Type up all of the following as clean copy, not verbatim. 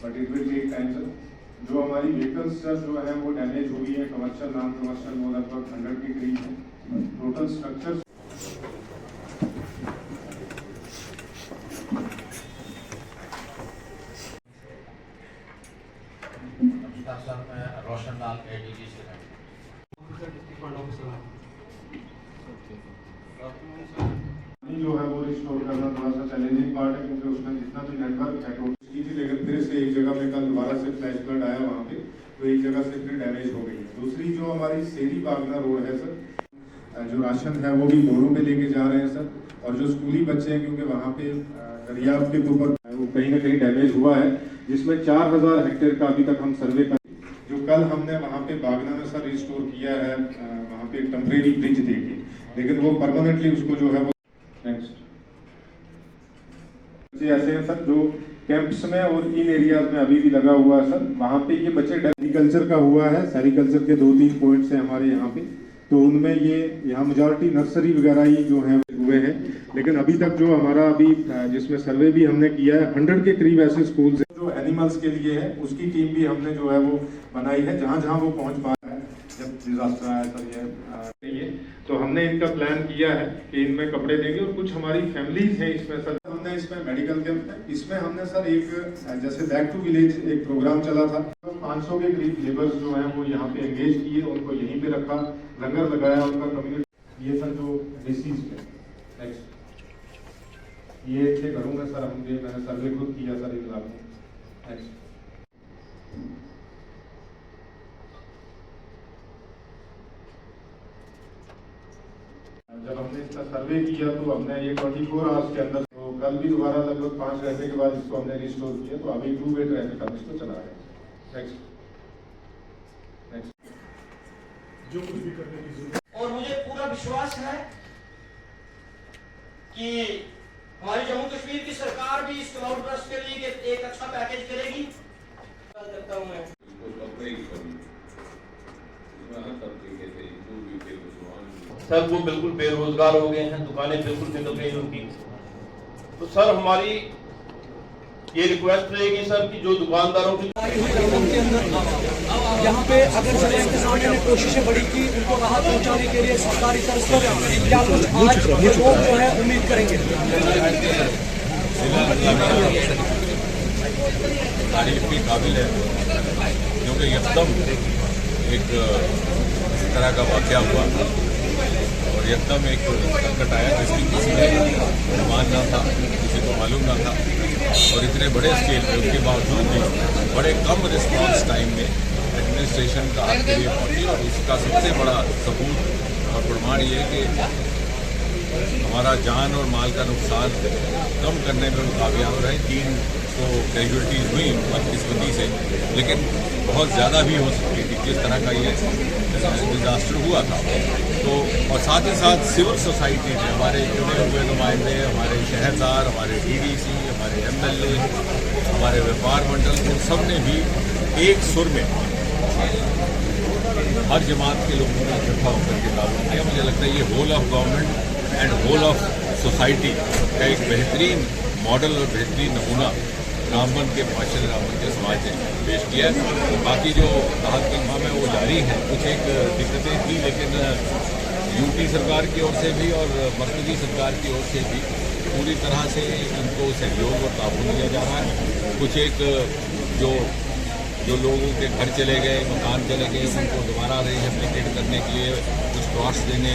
But it will take time sir. जो हमारी vehicles sir जो है वो डैमेज हुई है, कमर्शियल नॉन कमर्शियल वो लगभग 100 के करीब है। Total structure Roshan Lal ADG से जो है वो रिस्टोर करना थोड़ा सा चैलेंजिंग पार्ट है, क्योंकि उसमें जितना भी नेटवर्क है तो की थी, लेकिन फिर से एक जगह में कल दोबारा से फ्लैश फ्लड आया वहाँ पे, तो एक जगह से फिर डैमेज हो गई है। दूसरी जो हमारी सेरी बागना रोड है सर, जो राशन है वो भी बोरों पे लेके जा रहे हैं सर, और जो स्कूली बच्चे हैं क्योंकि वहाँ पे दरियाव के ऊपर वो कहीं ना कहीं डैमेज हुआ है, जिसमें 4000 हेक्टेयर का अभी तक हम सर्वे कर, जो कल हमने वहाँ पे बागना में सर रिस्टोर किया है, वहाँ पे टेम्परेरी ब्रिज देके, लेकिन वो परमानेंटली उसको जो है वो नेक्स्ट ऐसे हैं सर जो कैंप्स में और इन एरियाज में अभी भी लगा हुआ है सर, वहाँ पे ये बच्चे एग्रीकल्चर का हुआ है, सेरिकल्चर के 2-3 पॉइंट्स हैं हमारे यहाँ पे, तो उनमें ये यहाँ मेजॉरिटी नर्सरी वगैरह ही जो है हुए हैं, लेकिन अभी तक जो हमारा अभी जिसमें सर्वे भी हमने किया है 100 के करीब ऐसे स्कूल्स हैं जो एनिमल्स के लिए है, उसकी टीम भी हमने जो है वो बनाई है, जहाँ जहाँ वो पहुँच पा रहा है जब डिजास्टर आया सर। ये तो हमने इनका प्लान किया है कि इनमें कपड़े देंगे, और कुछ हमारी फैमिलीज हैं इसमें सर, हमने इसमें मेडिकल कैंप है, इसमें हमने सर एक जैसे बैक टू विलेज एक प्रोग्राम चला था, 500 के करीब लेबर्स जो हैं वो यहाँ पे एंगेज किए, उनको यहीं पे रखा, लंगर लगाया उनका कम्युनिटी। ये सर जो डिसीज पे नेक्स्ट ये थे घरों में सर, हमने मैंने सर्वे खुद किया सर इन इलाकों। नेक्स्ट जब हमने इसका सर्वे किया तो हमने ये 24 आवर्स के अंदर, तो कल भी दोबारा लगभग 5 घंटे के बाद इसको हमने रिस्टोर किया, तो अभी 2 वे ट्रैफिक हम इसको चला रहे हैं। नेक्स्ट जो कुछ भी करने की जरूरत। और मुझे पूरा विश्वास है कि हमारी जम्मू कश्मीर की सरकार भी इस क्लाउड बर्स्ट के लिए एक अच्छा पैकेज करेगी। करता हूं मैं सर वो बिल्कुल बेरोजगार हो गए हैं, दुकानें बिल्कुल निकल गई उनकी। तो सर हमारी ये रिक्वेस्ट रहेगी सर कि जो दुकानदारों की यहाँ पे अगर जिला इंतजामिया ने कोशिशें बड़ी की उनको राहत पहुँचाने के लिए सरकारी तरफ से क्या कुछ आज लोग जो है उम्मीद करेंगे? तारीफ की काबिल है, क्योंकि एकदम एक इस तरह का वाक़या हुआ और एकदम एक संकट आया जिसकी किसी ने अनुमान ना था, किसी को मालूम ना था, और इतने बड़े स्केल पे उसके बावजूद भी बड़े कम रिस्पांस टाइम में एडमिनिस्ट्रेशन राहत के लिए पहुंची। और इसका सबसे बड़ा सबूत और प्रमाण ये है कि हमारा जान और माल का नुकसान कम करने में वो कामयाब रहे। 300 कैजुअल्टीज हुई बदकिस्मती से, लेकिन बहुत ज़्यादा भी हो सकती थी जिस तरह का ये डिजास्टर हुआ था। तो और साथ ही साथ सिविल सोसाइटी ने, हमारे चुने हुए नुमाइंदे, हमारे शहरदार, हमारे डीडीसी, हमारे एमएलए, हमारे व्यापार मंडल, उन सब ने भी एक सुर में हर जमात के लोगों ने इकट्ठा होकर के काम किया। मुझे लगता है ये whole of government and whole of society का एक बेहतरीन मॉडल और बेहतरीन नमूना रामबन के माशरे, रामबन के समाज ने पेश किया है। तो बाकी जो राहत के काम है वो जारी है। कुछ एक दिक्कतें थी, लेकिन यूपी सरकार की ओर से भी और मरकजी सरकार की ओर से भी पूरी तरह से इनको सहयोग और ताउन दिया जा रहा है। कुछ एक जो लोगों के घर चले गए, मकान चले गए, उनको दोबारा रिहेबिलिटेट करने के लिए कुछ प्लॉट्स देने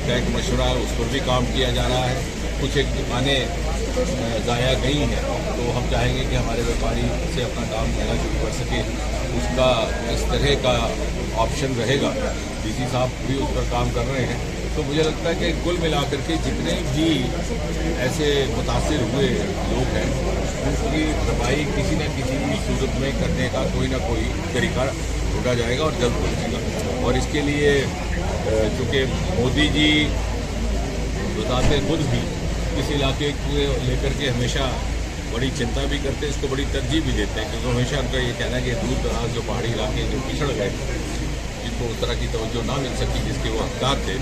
का एक मशवरा है, उस पर भी काम किया जा रहा है। कुछ एक दुकानें ज़ाया गई हैं, तो हम चाहेंगे कि हमारे व्यापारी से अपना काम करना शुरू कर सके, उसका इस तरह का ऑप्शन रहेगा। डीसी साहब भी उस पर काम कर रहे हैं। तो मुझे लगता है कि कुल मिलाकर के जितने भी ऐसे मुतासिर हुए लोग हैं, उनकी भरपाई किसी न किसी सूरत में करने का कोई ना कोई तरीका ढूंढा जाएगा और जल्द पहुँचेगा। और इसके लिए चूँकि मोदी जी बताते खुद भी इस इलाके को लेकर के हमेशा बड़ी चिंता भी करते हैं, इसको बड़ी तरजीह भी देते हैं, क्योंकि हमेशा उनका ये कहना है कि दूर दराज जो पहाड़ी इलाके जो पिछड़ गए, जिनको उस तरह की तवज्जो ना मिल सकी जिसके वो हकदार थे,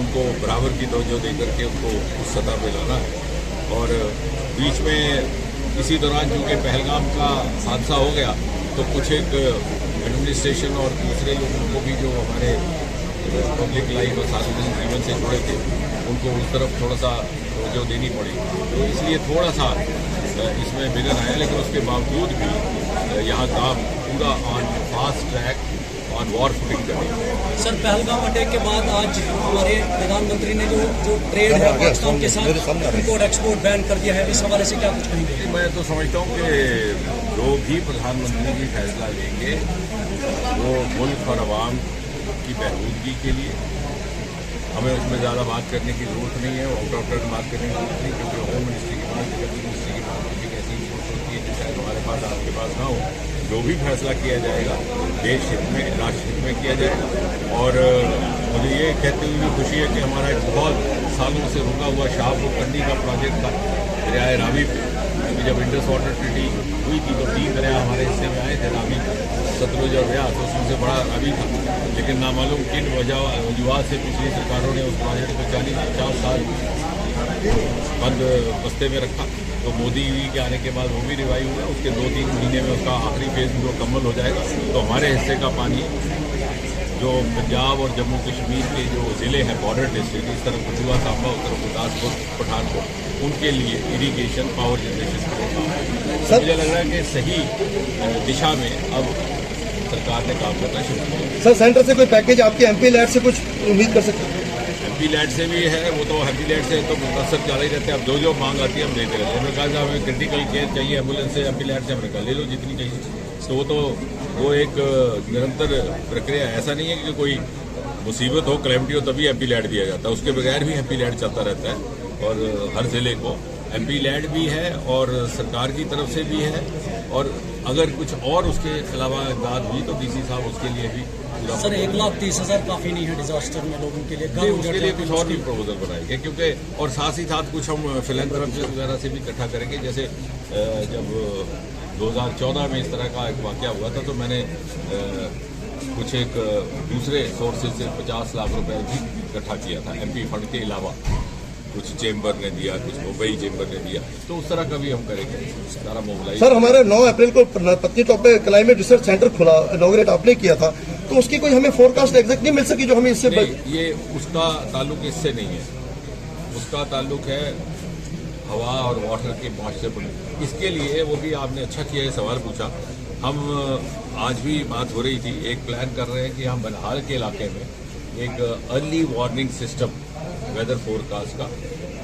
उनको बराबर की तवज्जो दे करके उनको उस सतह पर लाना है। और बीच में इसी दौरान चूंकि पहलगाम का हादसा हो गया तो कुछ एक एडमिनिस्ट्रेशन और दूसरे लोगों को भी जो हमारे पब्लिक लाइफ और सार्वजनिक जीवन से जुड़े थे उनको उस तरफ थोड़ा सा तवज्जो देनी पड़ी, तो इसलिए थोड़ा सा इसमें विघन आया, लेकिन उसके बावजूद भी यहाँ काम पूरा on fast track on war footing करेंगे। सर, पहलगाम अटैक के बाद आज हमारे प्रधानमंत्री ने जो ट्रेड है पाकिस्तान के साथ इम्पोर्ट एक्सपोर्ट बैन कर दिया है, इस हवाले से क्या कुछ कहेंगे? मैं तो समझता हूँ कि जो भी प्रधानमंत्री जी फैसला लेंगे वो मुल्क और आवाम की बहबूदगी के लिए, हमें उसमें ज़्यादा बात करने की ज़रूरत नहीं है, आउट ऑफ टर्न बात करने की ज़रूरत नहीं, क्योंकि होम मिनिस्ट्री की बात, डिफेंस मिनिस्ट्री की बात एक ऐसी इनपुट होती है जो शायद हमारे पास आपके पास ना हो। जो भी फैसला किया जाएगा देश हित में, राष्ट्र हित में किया जाएगा। और मुझे ये कहते हुए भी खुशी है कि हमारा एक बहुत सालों से रुका हुआ शाहपुर कंडी का प्रोजेक्ट था दरियाए रावी पे, क्योंकि जब इंडस वाटर ट्रीटी हुई थी तो 3 दरिया हमारे हिस्से में आए थे, रावी, सतलुज और व्यास, तो उसमें से बड़ा रावी था, लेकिन नामालूम किन वजूहत से पिछली सरकारों ने उस प्रोजेक्ट को 40-50 साल बंद बस्ते में रखा। तो मोदी जी के आने के बाद वो भी रिवाइव हुआ, उसके 2-3 महीने में उसका आखिरी फेज भी मुकम्मल हो जाएगा। तो हमारे हिस्से का पानी जो पंजाब और जम्मू कश्मीर के जो ज़िले हैं बॉर्डर डिस्ट्रिक्ट, इस तरफ कठुआ, सांबा, उत्तर गुरदासपुर, पठानकोट, उनके लिए इरीगेशन पावर जनरेशन करेगा। मुझे लग रहा है कि सही दिशा में अब सरकार ने काम करना शुरू किया। सर, सेंटर से कोई पैकेज आपके एमपी लैड से कुछ उम्मीद कर सकते हैं? एमपी लैड से भी है, वो तो एमपी लैड से तो मुतासर चला ही रहते हैं। अब जो मांग आती है हम देते रहते हैं। उन्होंने कहा हमें क्रिटिकल केयर चाहिए एम्बुलेंस से, एमपी लैड से हमने कहा ले लो जितनी चाहिए। तो वो एक निरंतर प्रक्रिया, ऐसा नहीं है कि कोई मुसीबत हो, कैलेमिटी हो तभी एमपी लैड दिया जाता है, उसके बगैर भी एमपी लैड चलता रहता है। और हर जिले को एमपी लैड भी है और सरकार की तरफ से भी है, और अगर कुछ और उसके अलावा इमदाद हुई तो डीसी साहब उसके लिए भी पूरा। सर, 1,30,000 काफ़ी नहीं है डिजास्टर में लोगों के लिए, उसके लिए कुछ और भी प्रपोजल बनाएंगे, क्योंकि और साथ ही साथ कुछ हम फिलैंथ्रोपिस्ट वगैरह से भी इकट्ठा करेंगे। जैसे जब 2014 में इस तरह का एक वाक़या हुआ था तो मैंने कुछ एक दूसरे सोर्सेज से 50 लाख रुपए भी इकट्ठा किया था एमपी फंड के अलावा, कुछ चेंबर ने दिया, कुछ मुंबई चेंबर ने दिया, तो उस तरह का भी हम करेंगे सारा मोबिलाइज। सर, हमारे 9 अप्रैल को पत्नीटॉप पे क्लाइमेट रिसर्च सेंटर खुला, इनॉग्रेट आपने किया था, तो उसकी कोई हमें फोरकास्ट एग्जैक्ट नहीं मिल सकी जो हमें इससे ये उसका ताल्लुक इससे नहीं है, उसका ताल्लुक है हवा और वाटर के मॉइस्चर पर। इसके लिए वो भी आपने अच्छा किया ये सवाल पूछा। हम आज भी बात हो रही थी, एक प्लान कर रहे हैं कि हम बनिहाल के इलाके में एक early warning system weather forecast का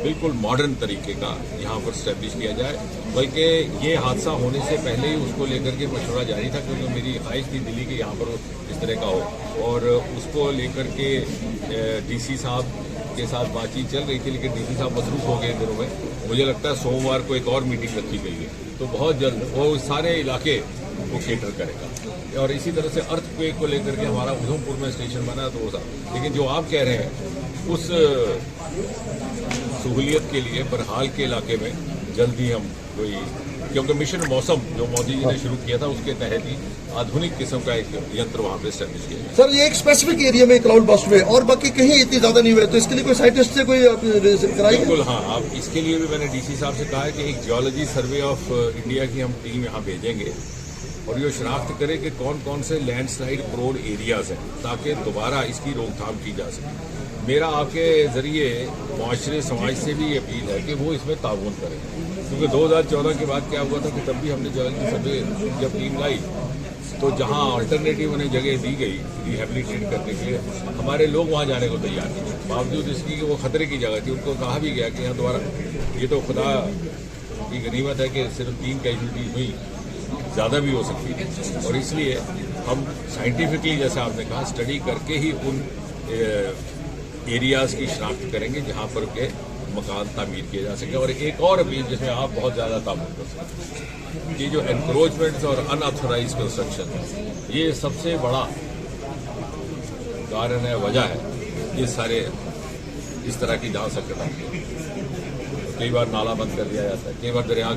बिल्कुल मॉडर्न तरीके का यहाँ पर स्टैब्लिश किया जाए। बल्कि ये हादसा होने से पहले ही उसको लेकर के मशवरा जारी था, क्योंकि मेरी ख्वाहिश थी दिल्ली के यहाँ पर इस तरह का हो, और उसको लेकर के डीसी साहब के साथ बातचीत चल रही थी, लेकिन डीसी साहब मसरूफ हो गए इन दिनों में। मुझे लगता है सोमवार को एक और मीटिंग रखी गई है, तो बहुत जल्द वो सारे इलाके को केटर करेगा। और इसी तरह से अर्थक्वेक को लेकर के हमारा उधमपुर में स्टेशन बना तो वो, लेकिन जो आप कह रहे हैं उस सहूलियत के लिए बरहाल के इलाके में जल्दी हम कोई, क्योंकि मिशन मौसम जो मोदी जी ने शुरू किया था उसके तहत ही आधुनिक किस्म का एक यंत्र वहाँ पे स्टैब्लिश किया गया। सर, ये एक स्पेसिफिक एरिया में क्लाउड बस्ट हुए और बाकी कहीं इतनी ज्यादा नहीं हुए, तो इसके लिए कोई साइंटिस्ट से कोई कराई? बिल्कुल हाँ, अब इसके लिए भी मैंने डीसी साहब से कहा है कि एक जियोलॉजी सर्वे ऑफ इंडिया की हम टीम यहाँ भेजेंगे और ये शनाख्त करें कि कौन कौन से लैंडस्लाइड प्रोन एरियाज हैं, ताकि दोबारा इसकी रोकथाम की जा सके। मेरा आपके जरिए माशरे समाज से भी ये अपील है कि वो इसमें ताउन करें, क्योंकि 2014 के बाद क्या हुआ था कि तब भी हमने जियोलॉजी सर्वे जब टीम लाई तो जहाँ अल्टरनेटिव उन्हें जगह दी गई रिहेबिलिटेट करने के लिए, हमारे लोग वहाँ जाने को तैयार नहीं, बावजूद इसकी कि वो खतरे की जगह थी। उनको कहा भी गया कि यहाँ दोबारा, ये तो खुदा की गनीमत है कि सिर्फ 3 कैजुअल्टी हुई, ज़्यादा भी हो सकती है, और इसलिए हम साइंटिफिकली जैसे आपने कहा स्टडी करके ही उन एरियाज़ की शनाख्त करेंगे जहाँ पर के मकान तामीर किए जा सके। और एक और अपील जिसमें आप बहुत ज़्यादा तामुल कर सकते हैं, ये जो एनक्रोचमेंट्स और अनऑथोराइज कंस्ट्रक्शन है, ये सबसे बड़ा कारण है, वजह है ये सारे इस तरह की जहाँ संकट आती है। कई बार नाला बंद कर दिया जाता है, कई बार दरिया